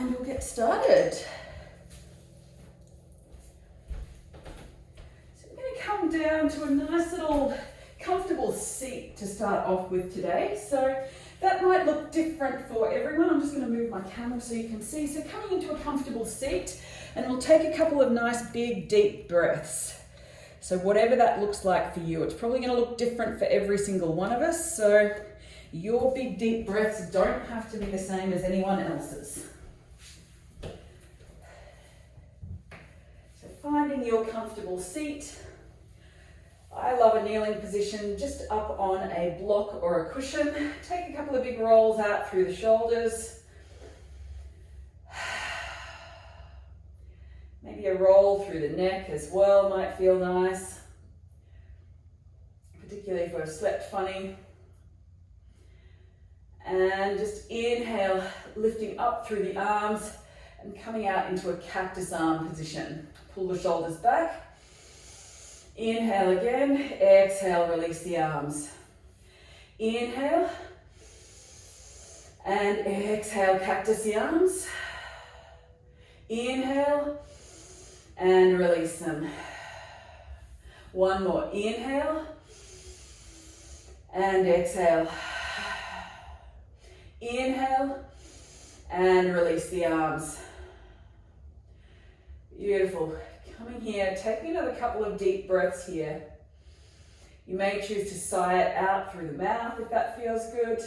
and we'll get started. So we're going to come down to a nice little comfortable seat to start off with today. So that might look different for everyone. I'm just going to move my camera so you can see. So coming into a comfortable seat, and we'll take a couple of nice big deep breaths. So whatever that looks like for you, it's probably going to look different for every single one of us. So your big deep breaths don't have to be the same as anyone else's. So finding your comfortable seat. I love a kneeling position, just up on a block or a cushion. Take a couple of big rolls out through the shoulders. Maybe a roll through the neck as well might feel nice, particularly if I've slept funny. And just inhale, lifting up through the arms and coming out into a cactus arm position. Pull the shoulders back. Inhale again, exhale, release the arms. Inhale and exhale, cactus the arms. Inhale and release them. One more, inhale and exhale. Inhale and release the arms. Beautiful. Coming here, taking another couple of deep breaths here. You may choose to sigh it out through the mouth if that feels good.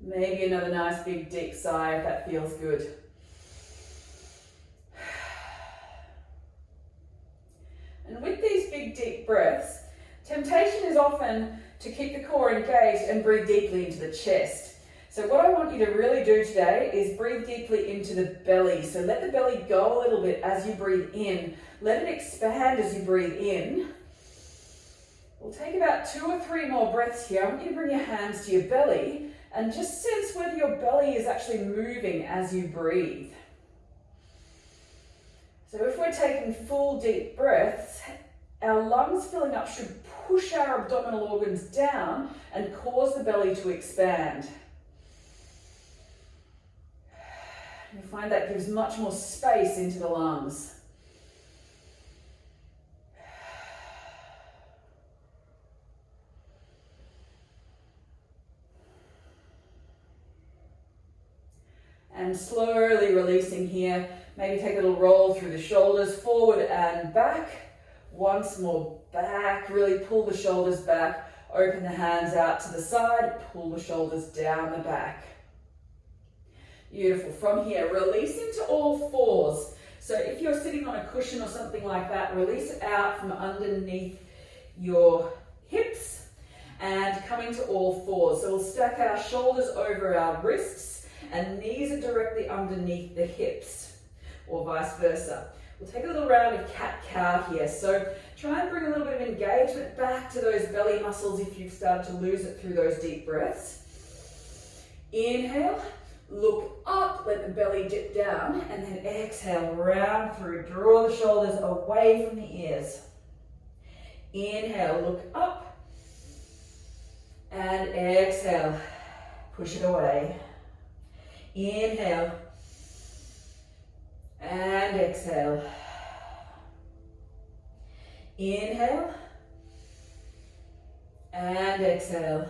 Maybe another nice big deep sigh if that feels good. And with these big deep breaths, temptation is often to keep the core engaged and breathe deeply into the chest. So what I want you to really do today is breathe deeply into the belly. So let the belly go a little bit as you breathe in. Let it expand as you breathe in. We'll take about 2 or 3 more breaths here. I want you to bring your hands to your belly and just sense whether your belly is actually moving as you breathe. So if we're taking full deep breaths, our lungs filling up should push our abdominal organs down and cause the belly to expand. You find that gives much more space into the lungs. And slowly releasing here. Maybe take a little roll through the shoulders, forward and back. Once more back, really pull the shoulders back, open the hands out to the side, pull the shoulders down the back. Beautiful. From here, release into all fours. So if you're sitting on a cushion or something like that, release it out from underneath your hips and come into all fours. So we'll stack our shoulders over our wrists and knees are directly underneath the hips, or vice versa. We'll take a little round of cat-cow here. So try and bring a little bit of engagement back to those belly muscles if you've started to lose it through those deep breaths. Inhale, look up, let the belly dip down, and then exhale, round through. Draw the shoulders away from the ears. Inhale, look up, and exhale, push it away. Inhale, and exhale. Inhale and exhale.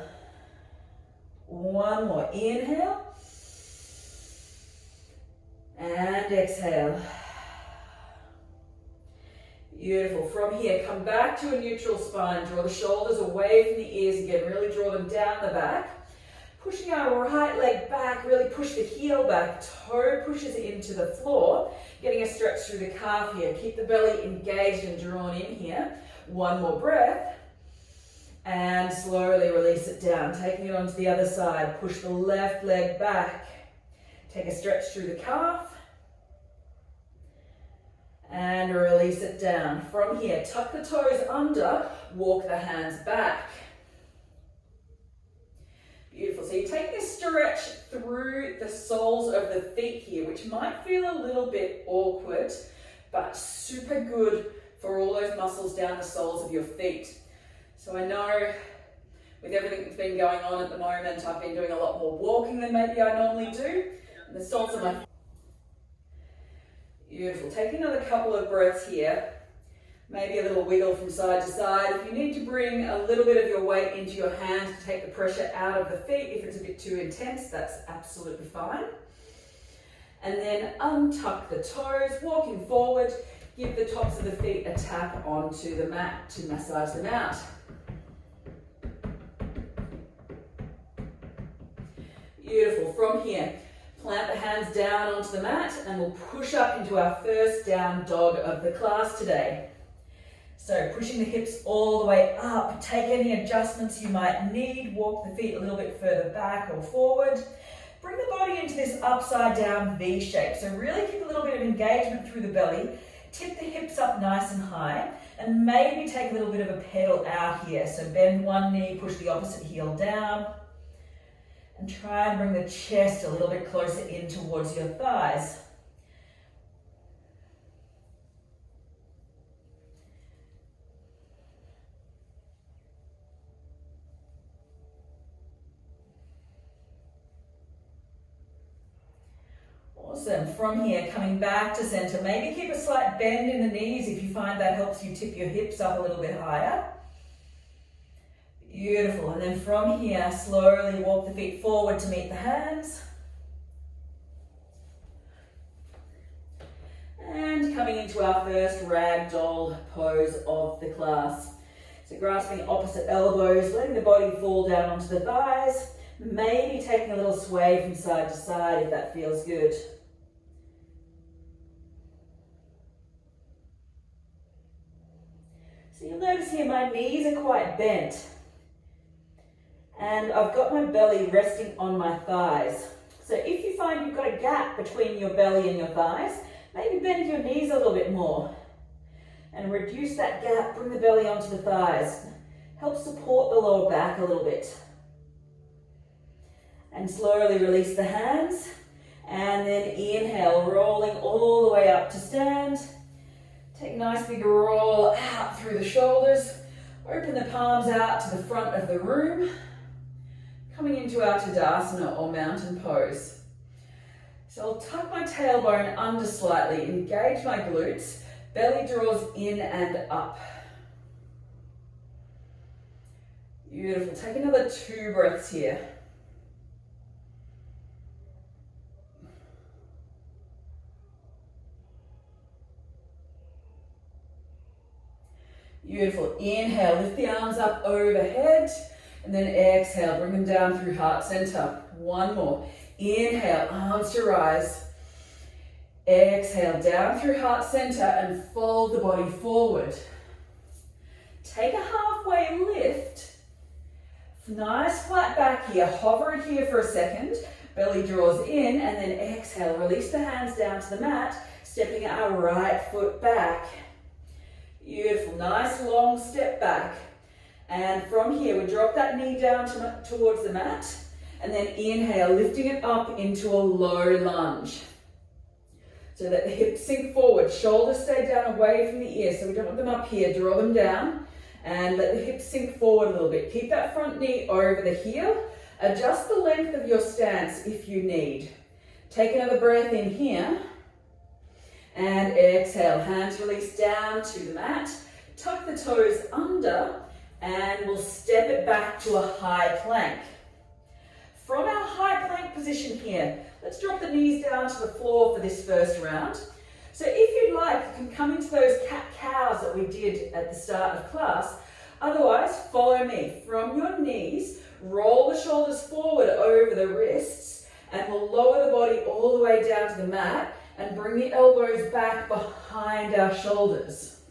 One more. Inhale and exhale. Beautiful. From here, come back to a neutral spine. Draw the shoulders away from the ears again. Really draw them down the back. Pushing our right leg back, really push the heel back, toe pushes into the floor, getting a stretch through the calf here. Keep the belly engaged and drawn in here. One more breath, and slowly release it down. Taking it onto the other side, push the left leg back. Take a stretch through the calf, and release it down. From here, tuck the toes under, walk the hands back. Beautiful. So you take this stretch through the soles of the feet here, which might feel a little bit awkward, but super good for all those muscles down the soles of your feet. So I know with everything that's been going on at the moment, I've been doing a lot more walking than maybe I normally do. And the soles of my feet. Beautiful. Take another couple of breaths here. Maybe a little wiggle from side to side. If you need to bring a little bit of your weight into your hands to take the pressure out of the feet, if it's a bit too intense, that's absolutely fine. And then untuck the toes, walking forward, give the tops of the feet a tap onto the mat to massage them out. Beautiful. From here, plant the hands down onto the mat and we'll push up into our first down dog of the class today. So pushing the hips all the way up, take any adjustments you might need, walk the feet a little bit further back or forward. Bring the body into this upside down V shape. So really keep a little bit of engagement through the belly, tip the hips up nice and high, and maybe take a little bit of a pedal out here. So bend one knee, push the opposite heel down, and try and bring the chest a little bit closer in towards your thighs. Awesome. From here, coming back to center, maybe keep a slight bend in the knees if you find that helps you tip your hips up a little bit higher. Beautiful. And then from here, slowly walk the feet forward to meet the hands. And coming into our first ragdoll pose of the class. So grasping opposite elbows, letting the body fall down onto the thighs, maybe taking a little sway from side to side if that feels good. So you'll notice here my knees are quite bent. And I've got my belly resting on my thighs. So if you find you've got a gap between your belly and your thighs, maybe bend your knees a little bit more. And reduce that gap, bring the belly onto the thighs. Help support the lower back a little bit. And slowly release the hands. And then inhale, rolling all the way up to stand. Take a nice big roll out through the shoulders. Open the palms out to the front of the room. Coming into our Tadasana or mountain pose. So I'll tuck my tailbone under slightly, engage my glutes, belly draws in and up. Beautiful. Take another 2 breaths here. Beautiful. Inhale, lift the arms up overhead, and then exhale, bring them down through heart center. One more. Inhale, arms to rise. Exhale, down through heart center and fold the body forward. Take a halfway lift. Nice flat back here. Hover it here for a second. Belly draws in, and then exhale, release the hands down to the mat, stepping our right foot back. Beautiful, nice long step back. And from here, we drop that knee down towards the mat, and then inhale, lifting it up into a low lunge. So that the hips sink forward, shoulders stay down away from the ear, so we don't want them up here, draw them down, and let the hips sink forward a little bit. Keep that front knee over the heel, adjust the length of your stance if you need. Take another breath in here. And exhale, hands release down to the mat, tuck the toes under, and we'll step it back to a high plank. From our high plank position here, let's drop the knees down to the floor for this first round. So if you'd like, you can come into those cat-cows that we did at the start of class. Otherwise, follow me. From your knees, roll the shoulders forward over the wrists, and we'll lower the body all the way down to the mat, and bring the elbows back behind our shoulders.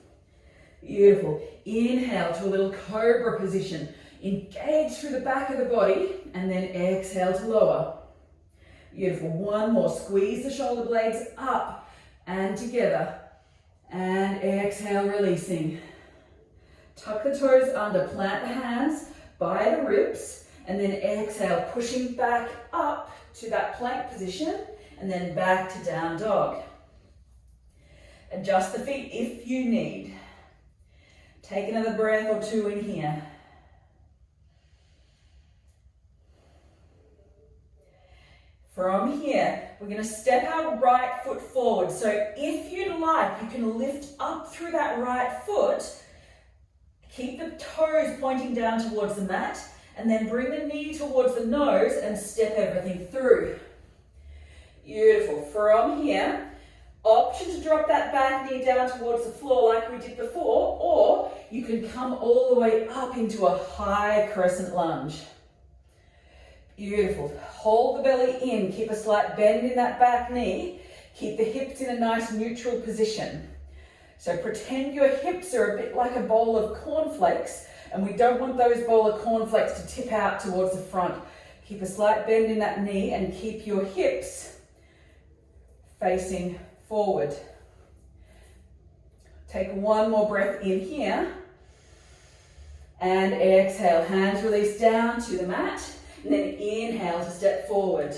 Beautiful. Inhale to a little cobra position. Engage through the back of the body, and then exhale to lower. Beautiful. One more. Squeeze the shoulder blades up and together. And exhale, releasing. Tuck the toes under, plant the hands by the ribs, and then exhale, pushing back up to that plank position, and then back to down dog. Adjust the feet if you need. Take another breath or two in here. From here, we're going to step our right foot forward. So if you'd like, you can lift up through that right foot. Keep the toes pointing down towards the mat, and then bring the knee towards the nose and step everything through. Beautiful. From here, option to drop that back knee down towards the floor like we did before, or you can come all the way up into a high crescent lunge. Beautiful. Hold the belly in, keep a slight bend in that back knee, keep the hips in a nice neutral position. So pretend your hips are a bit like a bowl of cornflakes, and we don't want those bowl of cornflakes to tip out towards the front. Keep a slight bend in that knee and keep your hips facing forward. Take one more breath in here, and exhale, hands release down to the mat, and then inhale to step forward.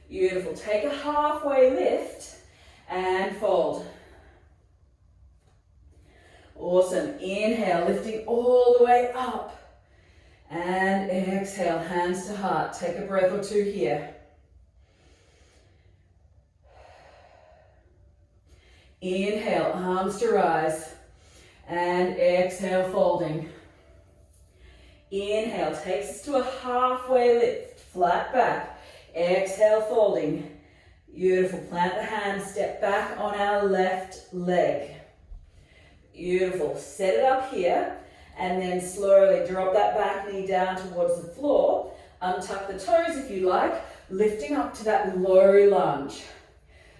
Beautiful. Take a halfway lift and fold. Awesome. Inhale, lifting all the way up. And exhale, hands to heart. Take a breath or two here. Inhale, arms to rise. And exhale, folding. Inhale, takes us to a halfway lift, flat back. Exhale, folding. Beautiful. Plant the hands, step back on our left leg. Beautiful. Set it up here, and then slowly drop that back knee down towards the floor. Untuck the toes if you like, lifting up to that low lunge.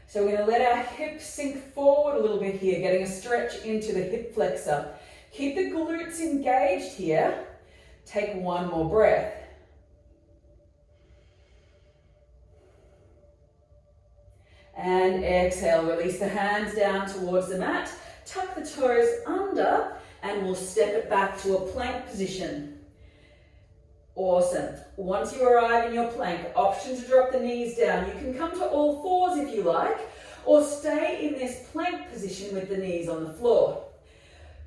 So we're going to let our hips sink forward a little bit here, getting a stretch into the hip flexor. Keep the glutes engaged here. Take one more breath. And exhale, release the hands down towards the mat. Tuck the toes under, and we'll step it back to a plank position. Awesome. Once you arrive in your plank, option to drop the knees down. You can come to all fours if you like, or stay in this plank position with the knees on the floor.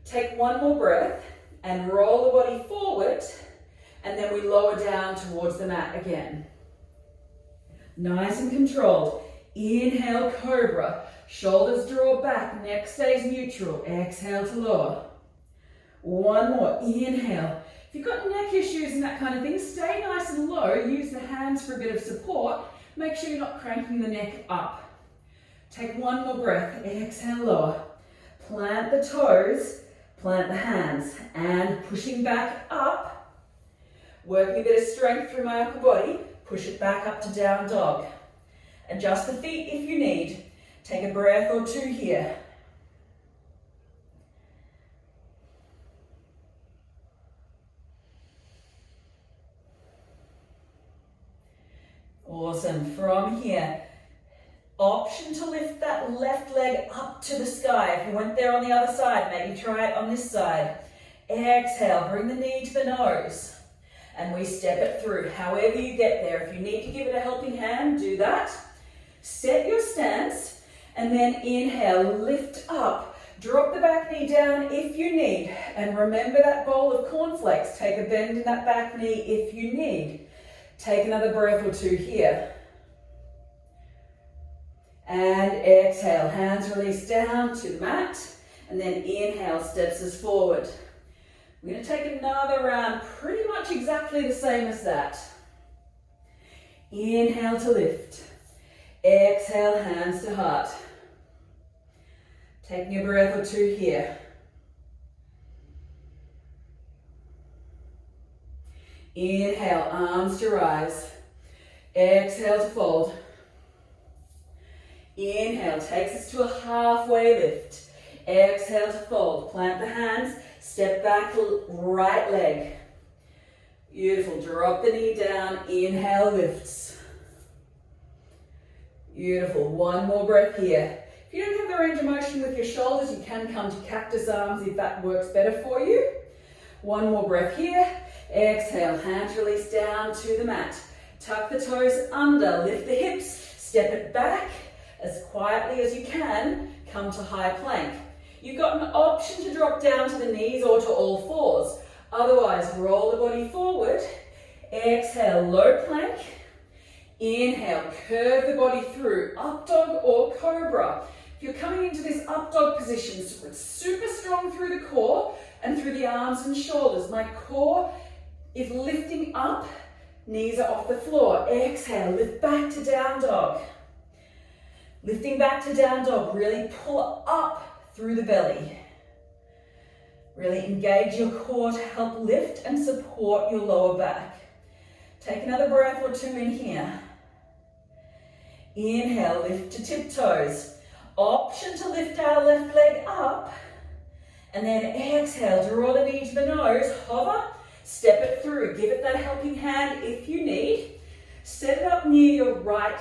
Take one more breath and roll the body forward, and then we lower down towards the mat again. Nice and controlled. Inhale, cobra. Shoulders draw back, neck stays neutral. Exhale to lower. One more. Inhale. If you've got neck issues and that kind of thing, stay nice and low. Use the hands for a bit of support. Make sure you're not cranking the neck up. Take one more breath. Exhale, lower. Plant the toes, plant the hands, and pushing back up. Working a bit of strength through my upper body. Push it back up to down dog. Adjust the feet if you need. Take a breath or two here. Awesome. From here, option to lift that left leg up to the sky. If you went there on the other side, maybe try it on this side. Exhale, bring the knee to the nose. And we step it through. However you get there. If you need to give it a helping hand, do that. Set your stance. And then inhale, lift up. Drop the back knee down if you need. And remember that bowl of cornflakes. Take a bend in that back knee if you need. Take another breath or two here. And exhale, hands release down to the mat. And then inhale, steps us forward. We're going to take another round, pretty much exactly the same as that. Inhale to lift. Exhale, hands to heart. Taking a breath or two here. Inhale, arms to rise. Exhale to fold. Inhale, takes us to a halfway lift. Exhale to fold. Plant the hands, step back, right leg. Beautiful, drop the knee down, inhale, lifts. Beautiful, one more breath here. If you don't have the range of motion with your shoulders, you can come to cactus arms if that works better for you. One more breath here. Exhale, hands release down to the mat. Tuck the toes under, lift the hips, step it back as quietly as you can, come to high plank. You've got an option to drop down to the knees or to all fours. Otherwise, roll the body forward. Exhale, low plank. Inhale, curve the body through, up dog or cobra. If you're coming into this up dog position, so it's super strong through the core and through the arms and shoulders. My core is lifting up, knees are off the floor. Exhale, lift back to down dog. Lifting back to down dog, really pull up through the belly. Really engage your core to help lift and support your lower back. Take another breath or two in here. Inhale, lift to tiptoes. Option to lift our left leg up. And then exhale, draw the knee to the nose, hover, step it through. Give it that helping hand if you need. Set it up near your right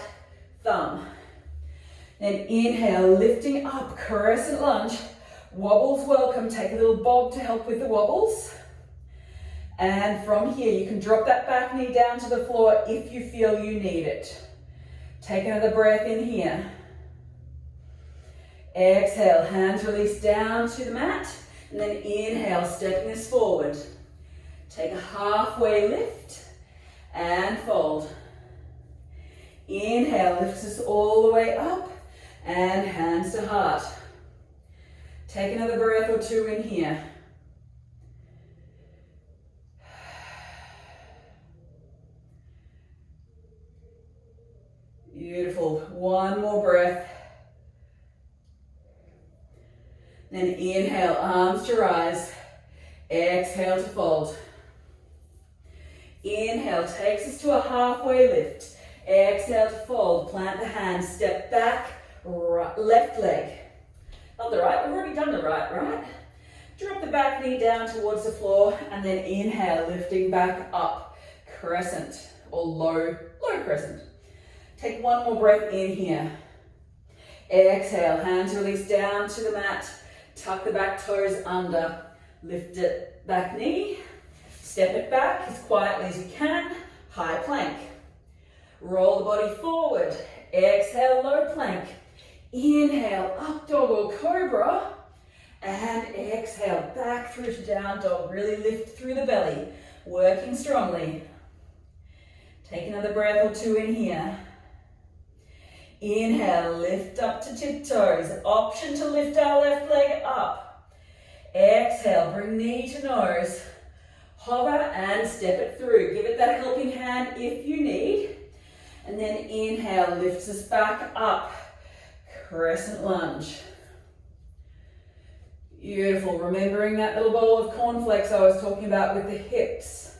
thumb. Then inhale, lifting up, crescent lunge. Wobbles welcome, take a little bob to help with the wobbles. And from here, you can drop that back knee down to the floor if you feel you need it. Take another breath in here. Exhale, hands release down to the mat. And then inhale, stepping us forward. Take a halfway lift and fold. Inhale, lifts us all the way up and hands to heart. Take another breath or two in here. Beautiful. One more breath. Then inhale, arms to rise. Exhale to fold. Inhale, takes us to a halfway lift. Exhale to fold. Plant the hands, step back, right, left leg. Not the right, we've already done the right? Drop the back knee down towards the floor and then inhale, lifting back up. Crescent or low crescent. Take one more breath in here. Exhale, hands release down to the mat. Tuck the back toes under. Lift it back knee. Step it back as quietly as you can. High plank. Roll the body forward. Exhale, low plank. Inhale, up dog or cobra. And exhale, back through to down dog. Really lift through the belly. Working strongly. Take another breath or two in here. Inhale, lift up to tiptoes. Option to lift our left leg up. Exhale, bring knee to nose. Hover and step it through. Give it that helping hand if you need. And then inhale, lifts us back up. Crescent lunge. Beautiful. Remembering that little bowl of cornflakes I was talking about with the hips.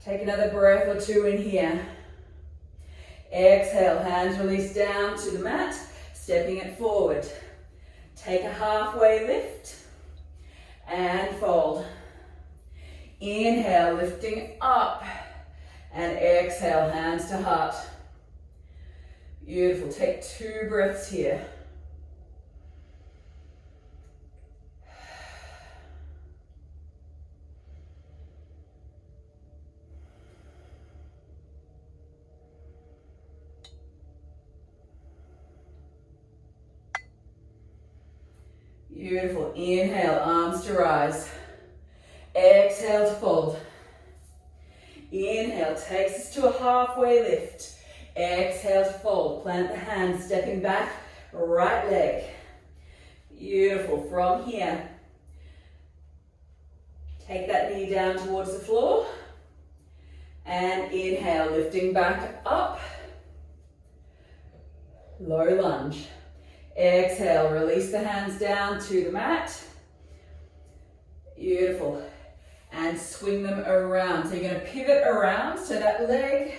Take another breath or two in here. Exhale, hands release down to the mat, stepping it forward. Take a halfway lift and fold. Inhale, lifting up and exhale, hands to heart. Beautiful. Take 2 breaths here. Beautiful. Inhale, arms to rise. Exhale to fold. Inhale, takes us to a halfway lift. Exhale to fold. Plant the hands, stepping back, right leg. Beautiful. From here, take that knee down towards the floor. And inhale, lifting back up. Low lunge. Exhale, release the hands down to the mat. Beautiful. And swing them around. So you're going to pivot around. So that leg,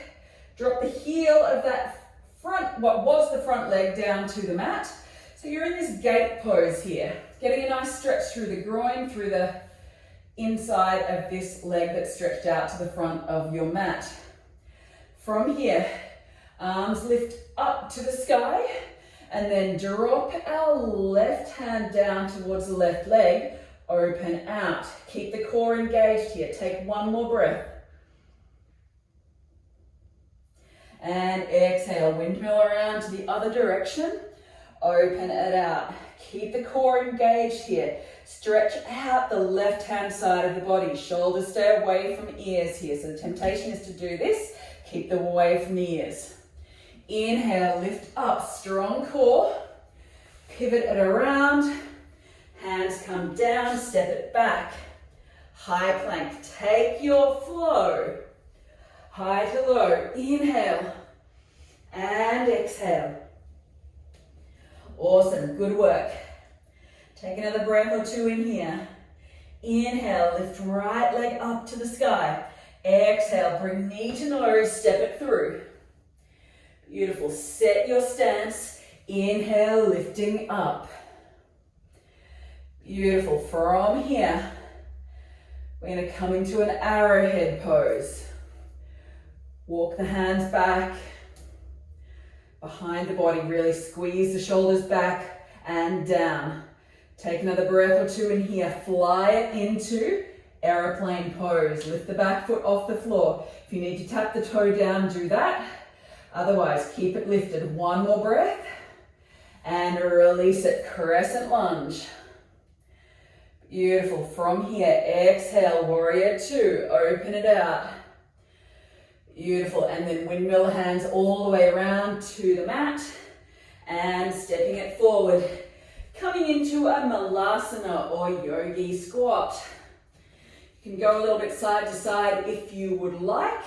drop the heel of that front, what was the front leg, down to the mat. So you're in this gate pose here. Getting a nice stretch through the groin, through the inside of this leg that's stretched out to the front of your mat. From here, arms lift up to the sky. And then drop our left hand down towards the left leg, open out. Keep the core engaged here. Take one more breath. And exhale, windmill around to the other direction. Open it out. Keep the core engaged here. Stretch out the left-hand side of the body. Shoulders stay away from ears here. So the temptation is to do this. Keep them away from the ears. Inhale, lift up, strong core. Pivot it around. Hands come down, step it back. High plank. Take your flow. High to low. Inhale and exhale. Awesome, good work. Take another breath or two in here. Inhale, lift right leg up to the sky. Exhale, bring knee to nose, step it through. Beautiful, set your stance. Inhale, lifting up. Beautiful, from here, we're gonna come into an arrowhead pose. Walk the hands back, behind the body, really squeeze the shoulders back and down. Take another breath or two in here. Fly it into aeroplane pose. Lift the back foot off the floor. If you need to tap the toe down, do that. Otherwise, keep it lifted. One more breath and release it. Crescent lunge. Beautiful. From here, exhale, warrior two. Open it out. Beautiful, and then windmill hands all the way around to the mat and stepping it forward. Coming into a malasana or yogi squat. You can go a little bit side to side if you would like.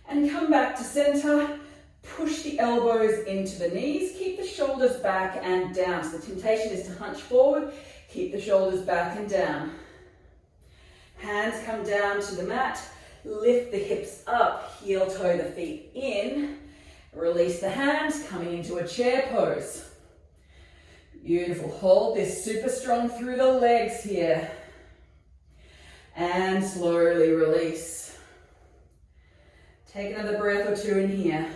And come back to center. Push the elbows into the knees. Keep the shoulders back and down. So the temptation is to hunch forward. Keep the shoulders back and down. Hands come down to the mat. Lift the hips up, heel toe the feet in. Release the hands, coming into a chair pose. Beautiful, hold this super strong through the legs here. And slowly release. Take another breath or two in here.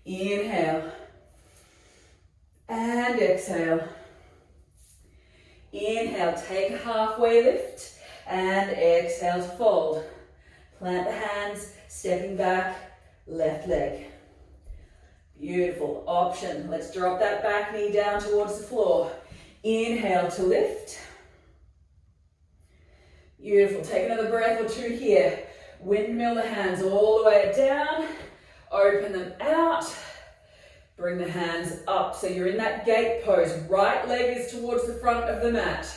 Inhale. And exhale. Inhale, take a halfway lift and exhale to fold. Plant the hands, stepping back, left leg. Beautiful, option. Let's drop that back knee down towards the floor. Inhale to lift. Beautiful, take another breath or two here. Windmill the hands all the way down, open them out. Bring the hands up, so you're in that gate pose. Right leg is towards the front of the mat.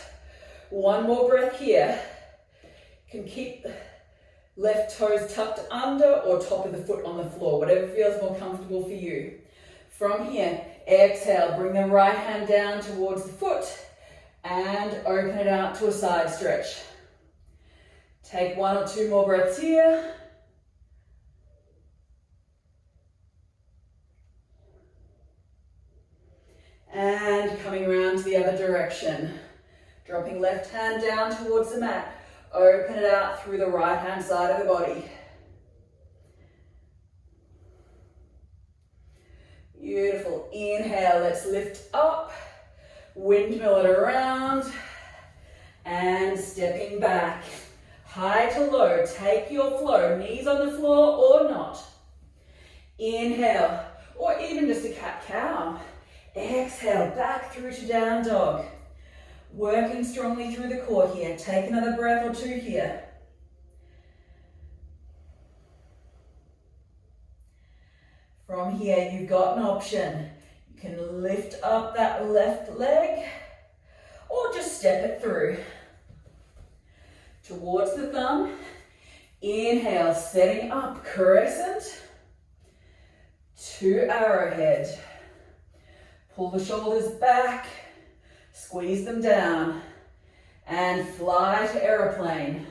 One more breath here. You can keep left toes tucked under or top of the foot on the floor, whatever feels more comfortable for you. From here, exhale, bring the right hand down towards the foot and open it out to a side stretch. Take one or two more breaths here. And coming around to the other direction. Dropping left hand down towards the mat. Open it out through the right hand side of the body. Beautiful. Inhale, let's lift up. Windmill it around. And stepping back. High to low. Take your flow. Knees on the floor or not. Inhale. Or even just a cat-cow. Exhale, back through to down dog. Working strongly through the core here. Take another breath or two here. From here, you've got an option. You can lift up that left leg or just step it through. Towards the thumb. Inhale, setting up crescent to arrowhead. Pull the shoulders back, squeeze them down, and fly to aeroplane.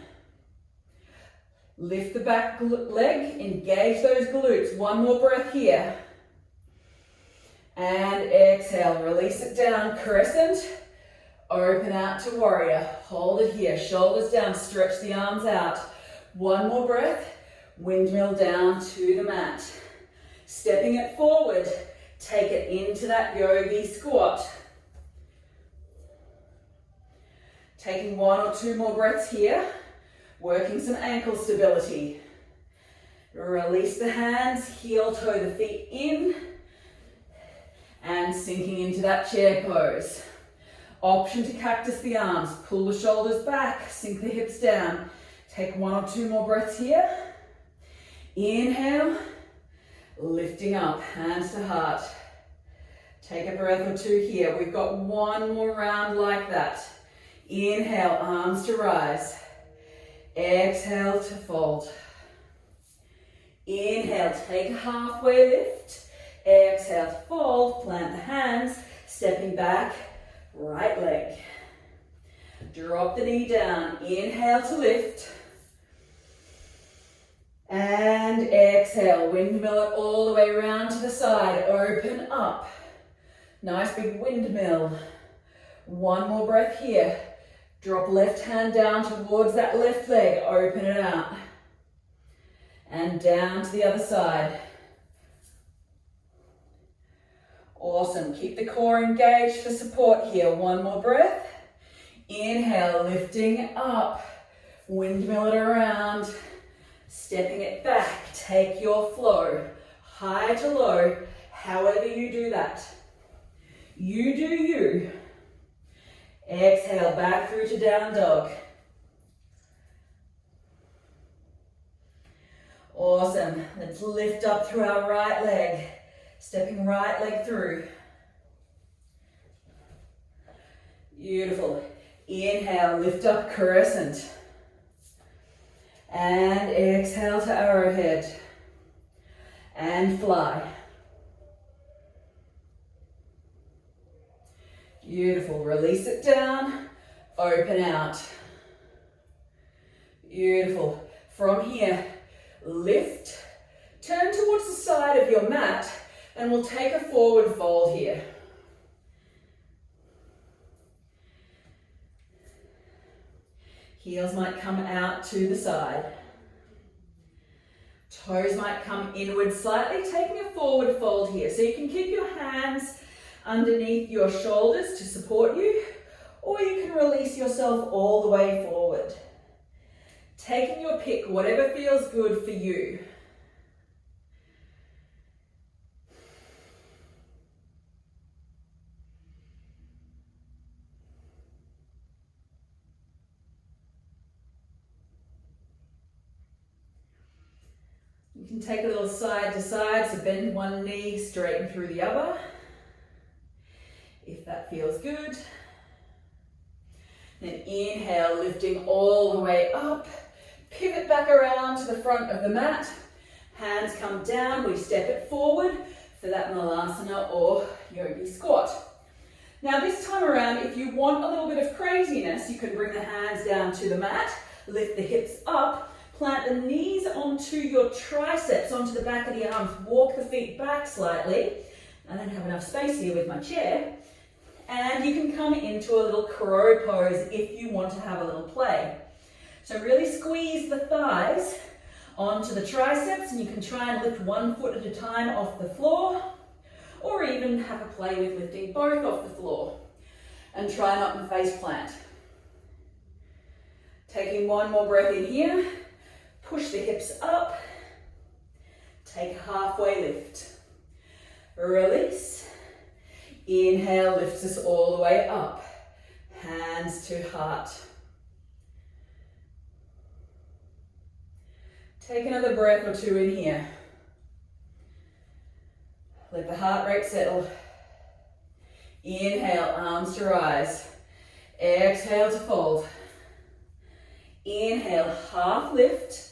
Lift the back leg, engage those glutes. One more breath here. And exhale, release it down, crescent. Open out to warrior. Hold it here, shoulders down, stretch the arms out. One more breath, windmill down to the mat. Stepping it forward. Take it into that yogi squat. Taking one or two more breaths here, working some ankle stability. Release the hands, heel toe the feet in, and sinking into that chair pose. Option to cactus the arms. Pull the shoulders back, sink the hips down. Take 1 or 2 more breaths here. Inhale, lifting up, hands to heart. Take a breath or 2 here. We've got 1 more round like that. Inhale, arms to rise. Exhale to fold. Inhale, take a halfway lift. Exhale to fold, plant the hands, stepping back, right leg. Drop the knee down. Inhale to lift. And exhale, windmill it all the way around to the side. Open up. Nice big windmill. 1 more breath here. Drop left hand down towards that left leg. Open it out. And down to the other side. Awesome. Keep the core engaged for support here. 1 more breath. Inhale, lifting up. Windmill it around. Stepping it back. Take your flow. High to low. However you do that. You do you. Exhale, back through to down dog. Awesome. Let's lift up through our right leg. Stepping right leg through. Beautiful. Inhale, lift up crescent. And exhale to arrowhead. And fly. Beautiful. Release it down. Open out. Beautiful. From here, lift. Turn towards the side of your mat and we'll take a forward fold here. Heels might come out to the side. Toes might come inward slightly, taking a forward fold here. So you can keep your hands underneath your shoulders to support you, or you can release yourself all the way forward. Taking your pick, whatever feels good for you. You can take a little side to side, so bend one knee, straighten through the other, if that feels good. Then inhale, lifting all the way up, pivot back around to the front of the mat, hands come down, we step it forward for that Malasana or Yogi squat. Now this time around, if you want a little bit of craziness, you can bring the hands down to the mat, lift the hips up, plant the knees onto your triceps, onto the back of the arms, walk the feet back slightly. I don't have enough space here with my chair. And you can come into a little crow pose if you want to have a little play. So really squeeze the thighs onto the triceps, and you can try and lift 1 foot at a time off the floor, or even have a play with lifting both off the floor. And try not to face plant. Taking 1 more breath in here. Push the hips up. Take a halfway lift. Release. Inhale lifts us all the way up. Hands to heart. Take another breath or 2 in here. Let the heart rate settle. Inhale, arms to rise. Exhale to fold. Inhale, half lift.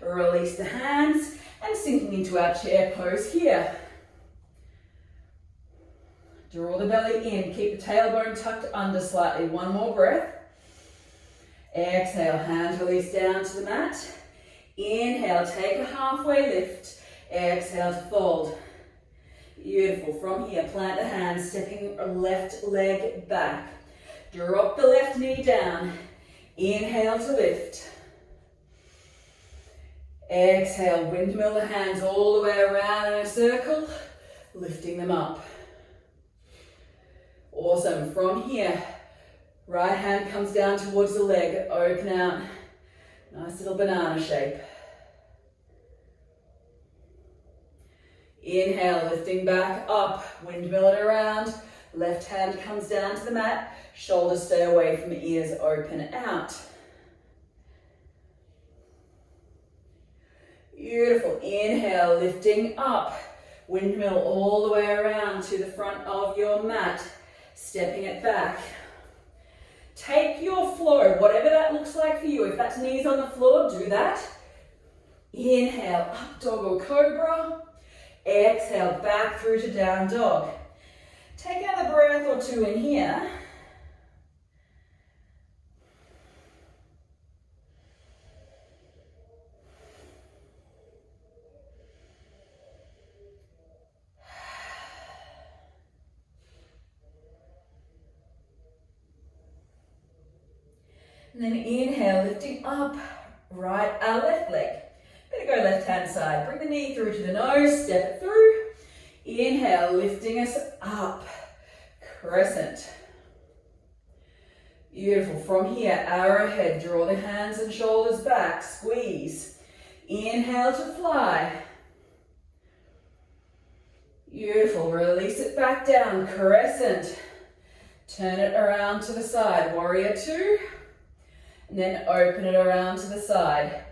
Release the hands and sinking into our chair pose here. Draw the belly in, keep the tailbone tucked under slightly. 1 more breath. Exhale, hands release down to the mat. Inhale, take a halfway lift. Exhale to fold. Beautiful. From here, plant the hands, stepping left leg back. Drop the left knee down. Inhale to lift. Exhale, windmill the hands all the way around in a circle, lifting them up. Awesome. From here, right hand comes down towards the leg, open out. Nice little banana shape. Inhale, lifting back up, windmill it around. Left hand comes down to the mat. Shoulders stay away from the ears, open out. Beautiful. Inhale, lifting up. Windmill all the way around to the front of your mat. Stepping it back. Take your flow, whatever that looks like for you. If that's knees on the floor, do that. Inhale, up dog or cobra. Exhale, back through to down dog. Take another breath or two in here. And then inhale, lifting up, left leg. Better go left hand side. Bring the knee through to the nose, step it through. Inhale, lifting us up, crescent. Beautiful. From here, arrowhead, draw the hands and shoulders back, squeeze. Inhale to fly. Beautiful. Release it back down, crescent. Turn it around to the side, warrior two. And then open it around to the side.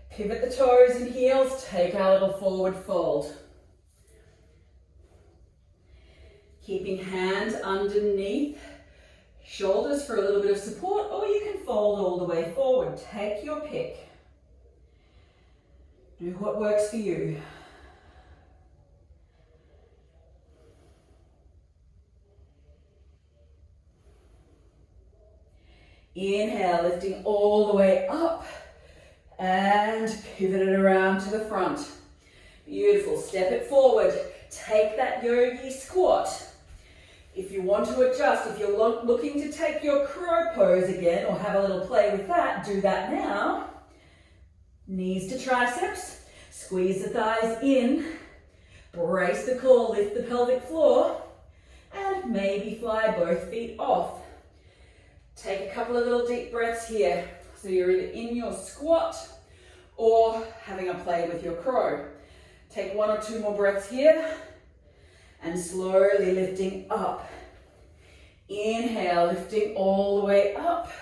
Pivot the toes and heels, take our little forward fold. Keeping hands underneath shoulders for a little bit of support, or you can fold all the way forward. Take your pick. Do what works for you. Inhale, lifting all the way up and pivot it around to the front. Beautiful. Step it forward. Take that yogi squat. If you want to adjust, if you're looking to take your crow pose again or have a little play with that, do that now. Knees to triceps. Squeeze the thighs in. Brace the core, lift the pelvic floor. And maybe fly both feet off. Take a couple of little deep breaths here. So you're either in your squat or having a play with your crow. Take one or two more breaths here and slowly lifting up. Inhale, lifting all the way up.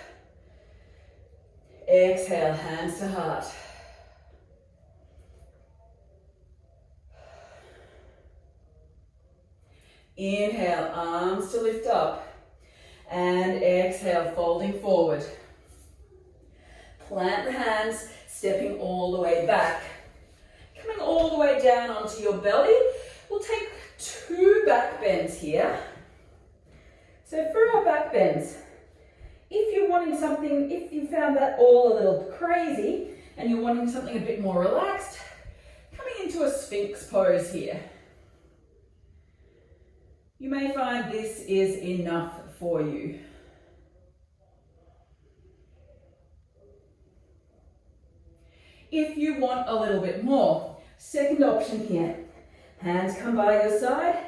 Exhale, hands to heart. Inhale, arms to lift up. And exhale, folding forward. Plant the hands, stepping all the way back. Coming all the way down onto your belly. We'll take 2 back bends here. So for our back bends, if you're wanting something, if you found that all a little crazy and you're wanting something a bit more relaxed, coming into a Sphinx pose here. You may find this is enough for you. If you want a little bit more, second option here. Hands come by your side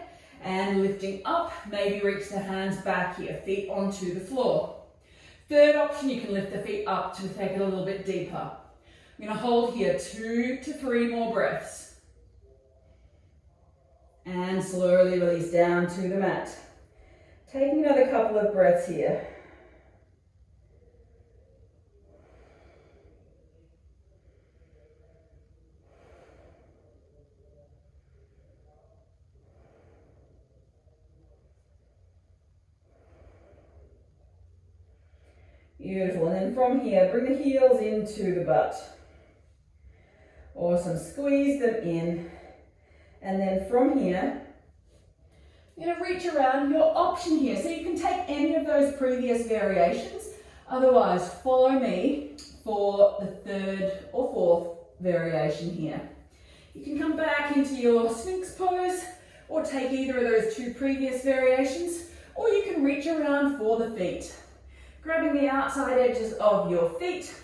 and lifting up, maybe reach the hands back here, feet onto the floor. Third option, you can lift the feet up to take it a little bit deeper. I'm going to hold here 2 to 3 more breaths. And slowly release down to the mat. Taking another couple of breaths here. Beautiful. And then from here, bring the heels into the butt. Awesome. Squeeze them in. And then from here, you're going to reach around your option here. So you can take any of those previous variations. Otherwise, follow me for the 3rd or 4th variation here. You can come back into your Sphinx pose or take either of those 2 previous variations, or you can reach around for the feet. Grabbing the outside edges of your feet,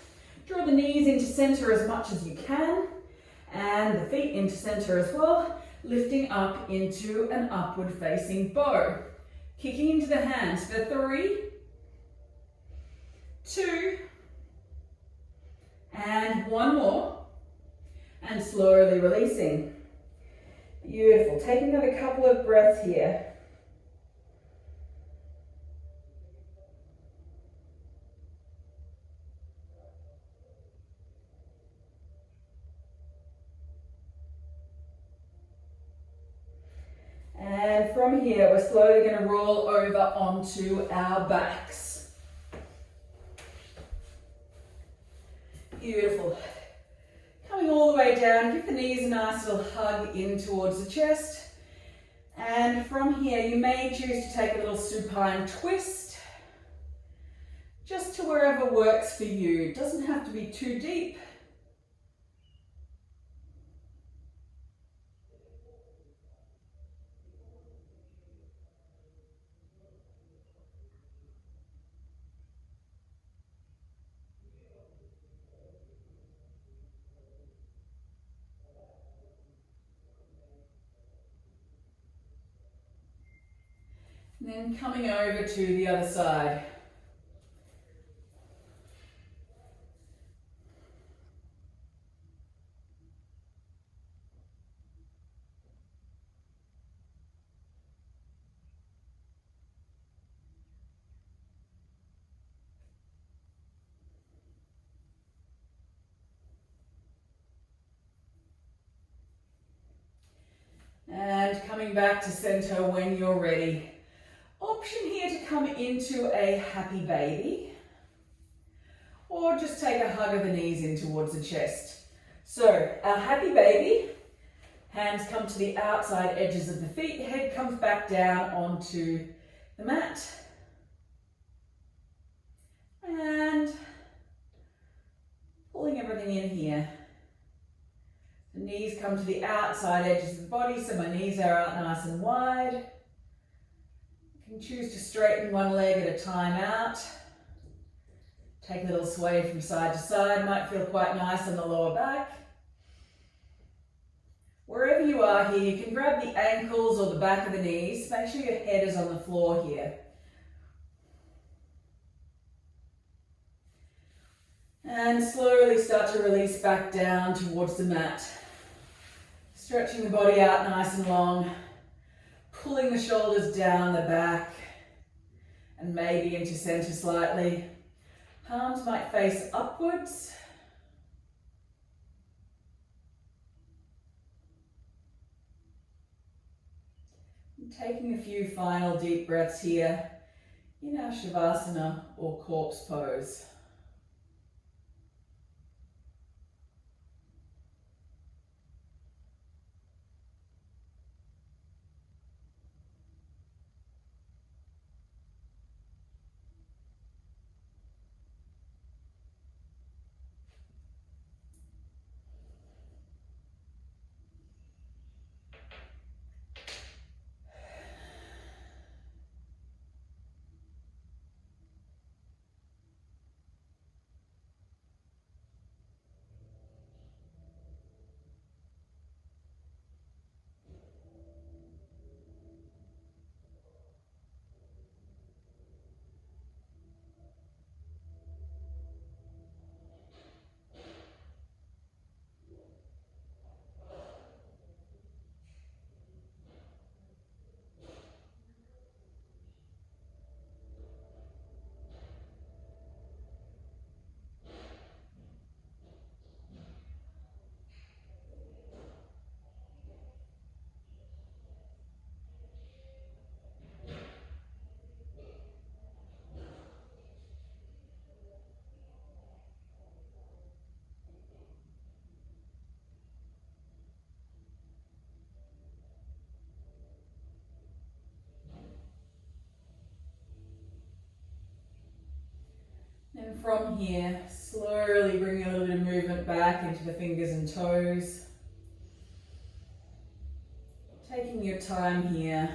draw the knees into center as much as you can, and the feet into center as well, lifting up into an upward facing bow. Kicking into the hands for 3, 2, and 1 more, and slowly releasing. Beautiful. Take another couple of breaths here. And from here, we're slowly going to roll over onto our backs. Beautiful. Coming all the way down, give the knees a nice little hug in towards the chest. And from here, you may choose to take a little supine twist, just to wherever works for you. It doesn't have to be too deep. And then coming over to the other side. And coming back to center when you're ready. Option here to come into a happy baby, or just take a hug of the knees in towards the chest. So our happy baby, hands come to the outside edges of the feet, head comes back down onto the mat. And pulling everything in here. The knees come to the outside edges of the body, so my knees are out nice and wide. You can choose to straighten one leg at a time out. Take a little sway from side to side, might feel quite nice on the lower back. Wherever you are here, you can grab the ankles or the back of the knees. Make sure your head is on the floor here. And slowly start to release back down towards the mat. Stretching the body out nice and long. Pulling the shoulders down the back and maybe into center slightly. Palms might face upwards. And taking a few final deep breaths here in our Shavasana or corpse pose. And from here, slowly bring a little bit of movement back into the fingers and toes. Taking your time here.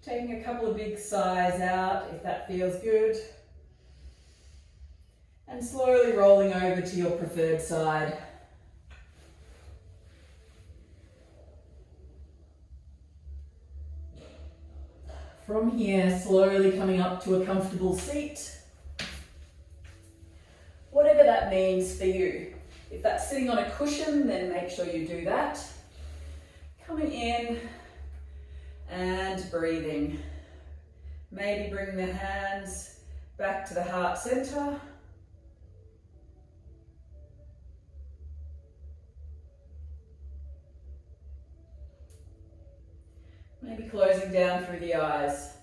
Taking a couple of big sighs out if that feels good. And slowly rolling over to your preferred side. From here, slowly coming up to a comfortable seat. Whatever that means for you. If that's sitting on a cushion, then make sure you do that. Coming in and breathing. Maybe bring the hands back to the heart center. Maybe closing down through the eyes.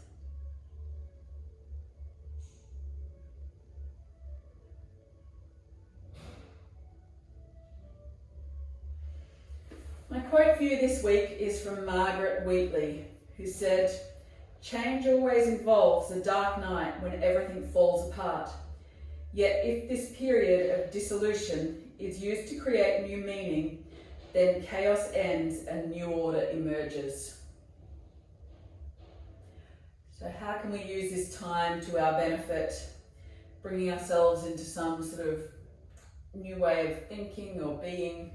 My quote for you this week is from Margaret Wheatley, who said, "Change always involves a dark night when everything falls apart. Yet if this period of dissolution is used to create new meaning, then chaos ends and new order emerges." So how can we use this time to our benefit, bringing ourselves into some sort of new way of thinking or being,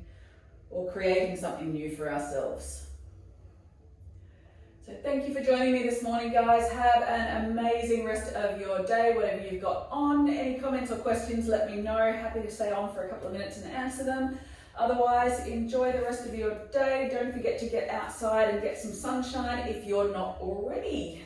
or creating something new for ourselves? So thank you for joining me this morning, guys. Have an amazing rest of your day, whatever you've got on. Any comments or questions, let me know. Happy to stay on for a couple of minutes and answer them. Otherwise, enjoy the rest of your day. Don't forget to get outside and get some sunshine if you're not already.